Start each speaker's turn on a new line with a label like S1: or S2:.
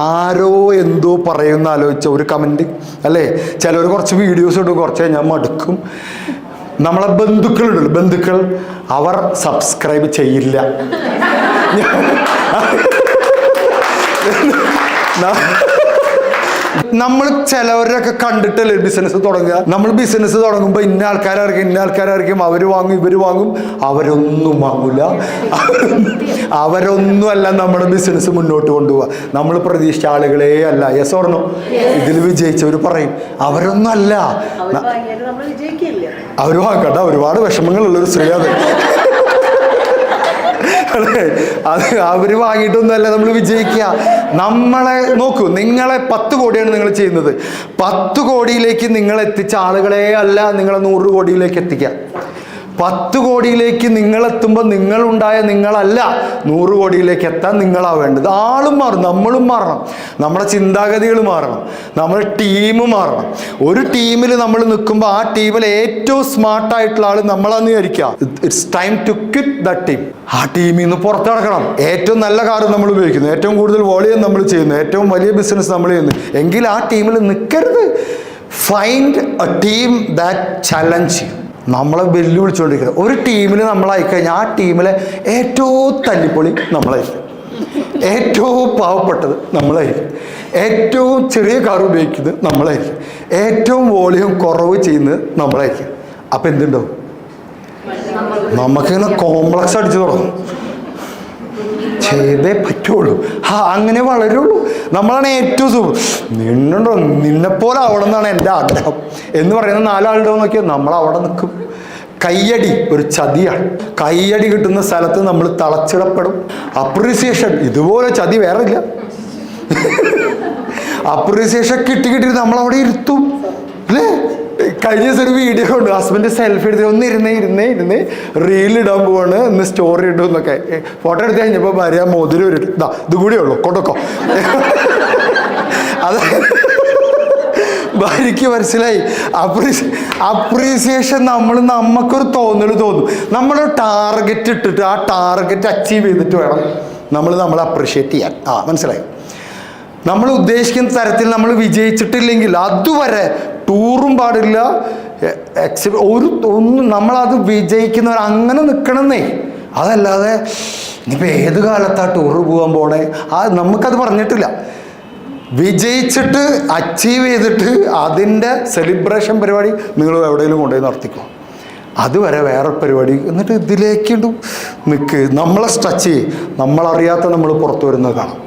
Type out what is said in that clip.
S1: ആരോ എന്തോ പറയുന്ന ആലോചിച്ച ഒരു കമൻറ്റ് അല്ലേ? ചിലർ കുറച്ച് വീഡിയോസ് ഇടും, കുറച്ച് ഞാൻ മടുക്കും. നമ്മളെ ബന്ധുക്കൾ അവർ സബ്സ്ക്രൈബ് ചെയ്യില്ല. നമ്മൾ ചിലവരൊക്കെ കണ്ടിട്ടല്ലേ ബിസിനസ് തുടങ്ങുക. നമ്മൾ ബിസിനസ് തുടങ്ങുമ്പോൾ ഇന്ന ആൾക്കാരായിരിക്കും അവർ വാങ്ങും, ഇവർ വാങ്ങും. അവരൊന്നും വാങ്ങൂല. അവരൊന്നുമല്ല നമ്മുടെ ബിസിനസ് മുന്നോട്ട് കൊണ്ടുപോവുക. നമ്മൾ പ്രതീക്ഷിച്ച ആളുകളെ അല്ല. Yes or no? ഇതിൽ വിജയിച്ചവർ പറയും അവരൊന്നും അല്ല. അവർ വാങ്ങണ്ട, ഒരുപാട് വിഷമങ്ങളുള്ളൊരു സ്ത്രീ അത്. അത് അവര് വാങ്ങിയിട്ടൊന്നുമല്ല നമ്മൾ വിജയിക്കുക. നമ്മളെ നോക്കൂ, നിങ്ങളെ 10 കോടിയാണ് നിങ്ങൾ ചെയ്യുന്നത്. 10 കോടിയിലേക്ക് നിങ്ങൾ എത്തിച്ച ആളുകളെ അല്ല നിങ്ങളെ 100 കോടിയിലേക്ക് എത്തിക്കുക. 10 കോടിയിലേക്ക് നിങ്ങളെത്തുമ്പോൾ നിങ്ങളുണ്ടായ നിങ്ങളല്ല 100 കോടിയിലേക്ക് എത്താൻ നിങ്ങളാ വേണ്ടത്. ആളും മാറും, നമ്മളും മാറണം, നമ്മുടെ ചിന്താഗതികൾ മാറണം, നമ്മുടെ ടീം മാറണം. ഒരു ടീമിൽ നമ്മൾ നിൽക്കുമ്പോൾ ആ ടീമിൽ ഏറ്റവും സ്മാർട്ടായിട്ടുള്ള ആൾ നമ്മളാന്ന് വിചാരിക്കുക. It's time to quit the team. ആ ടീമിൽ നിന്ന് പുറത്തിറക്കണം. ഏറ്റവും നല്ല കാറ് നമ്മൾ ഉപയോഗിക്കുന്നു, ഏറ്റവും കൂടുതൽ വോളിയം നമ്മൾ ചെയ്യുന്നു, ഏറ്റവും വലിയ ബിസിനസ് നമ്മൾ ചെയ്യുന്നു എങ്കിൽ ആ ടീമിൽ നിൽക്കരുത്. Find A team that challenge U. നമ്മളെ വെല്ലുവിളിച്ചുകൊണ്ടിരിക്കുന്നത് ഒരു ടീമിൽ നമ്മളായിക്കഴിഞ്ഞാൽ ആ ടീമിലെ ഏറ്റവും തല്ലിപ്പൊളി നമ്മളായിരിക്കും, ഏറ്റവും പാവപ്പെട്ടത് നമ്മളായിരിക്കും, ഏറ്റവും ചെറിയ കാർ ഉപയോഗിക്കുന്നത് നമ്മളായിരിക്കും, ഏറ്റവും വോളിയം കുറവ് ചെയ്യുന്നത് നമ്മളായിരിക്കും. അപ്പം എന്തുണ്ടാവും? നമുക്കിങ്ങനെ കോംപ്ലക്സ് അടിച്ചു തുടങ്ങും. ചെയ്തേ പറ്റുള്ളൂ, അങ്ങനെ വളരുള്ളൂ. നമ്മളാണ് ഏറ്റവും നിന്നുണ്ടോ, നിന്നെപ്പോലെ ആവണം എന്നാണ് എൻ്റെ ആഗ്രഹം എന്ന് പറയുന്ന 4 ആളുടെ നോക്കിയാൽ നമ്മൾ അവിടെ നിൽക്കും. കയ്യടി ഒരു ചതിയാണ്. കയ്യടി കിട്ടുന്ന സ്ഥലത്ത് നമ്മൾ തളച്ചിടപ്പെടും. അപ്രീസിയേഷൻ ഇതുപോലെ ചതി വേറെ ഇല്ല. അപ്രീസിയേഷൻ കിട്ടി നമ്മളവിടെ ഇരുത്തും അല്ലേ? കഴിഞ്ഞ ദിവസം ഒരു വീഡിയോ ഉണ്ട്, ഹസ്ബൻഡ് സെൽഫി എടുത്ത് ഒന്ന് ഇരുന്നേ റീലിടാൻ പോവാണ്, ഒന്ന് സ്റ്റോറി ഇടും എന്നൊക്കെ. ഫോട്ടോ എടുത്ത് കഴിഞ്ഞപ്പോൾ ഭാര്യ മോതിരം ഒരു ഇത് കൂടിയേ ഉള്ളൂ കൊണ്ടൊക്കോ. അത് ഭാര്യയ്ക്ക് മനസ്സിലായി. അപ്രീസിയേഷൻ നമുക്കൊരു തോന്നും. നമ്മളൊരു ടാർഗറ്റ് ഇട്ടിട്ട് ആ ടാർഗറ്റ് അച്ചീവ് ചെയ്തിട്ട് വേണം നമ്മളെ അപ്രീഷിയേറ്റ് ചെയ്യാൻ. മനസ്സിലായി? നമ്മൾ ഉദ്ദേശിക്കുന്ന തരത്തിൽ നമ്മൾ വിജയിച്ചിട്ടില്ലെങ്കിൽ അതുവരെ ടൂറും പാടില്ല, ഒന്നും. നമ്മളത് വിജയിക്കുന്നവർ അങ്ങനെ നിൽക്കണമെന്നേ. അതല്ലാതെ ഇനിയിപ്പോൾ ഏത് കാലത്താണ് ടൂറ് പോകാൻ പോണേ, നമുക്കത് പറഞ്ഞിട്ടില്ല. വിജയിച്ചിട്ട് അച്ചീവ് ചെയ്തിട്ട് അതിൻ്റെ സെലിബ്രേഷൻ പരിപാടി നിങ്ങൾ എവിടെയെങ്കിലും കൊണ്ടുപോയി നടത്തിക്കോ. അതുവരെ വേറെ പരിപാടി. എന്നിട്ട് ഇതിലേക്ക് നിൽക്ക്, നമ്മളെ സ്ട്രെച്ച് ചെയ്യും. നമ്മളറിയാത്ത നമ്മൾ പുറത്തു വരുന്നത് കാണാം.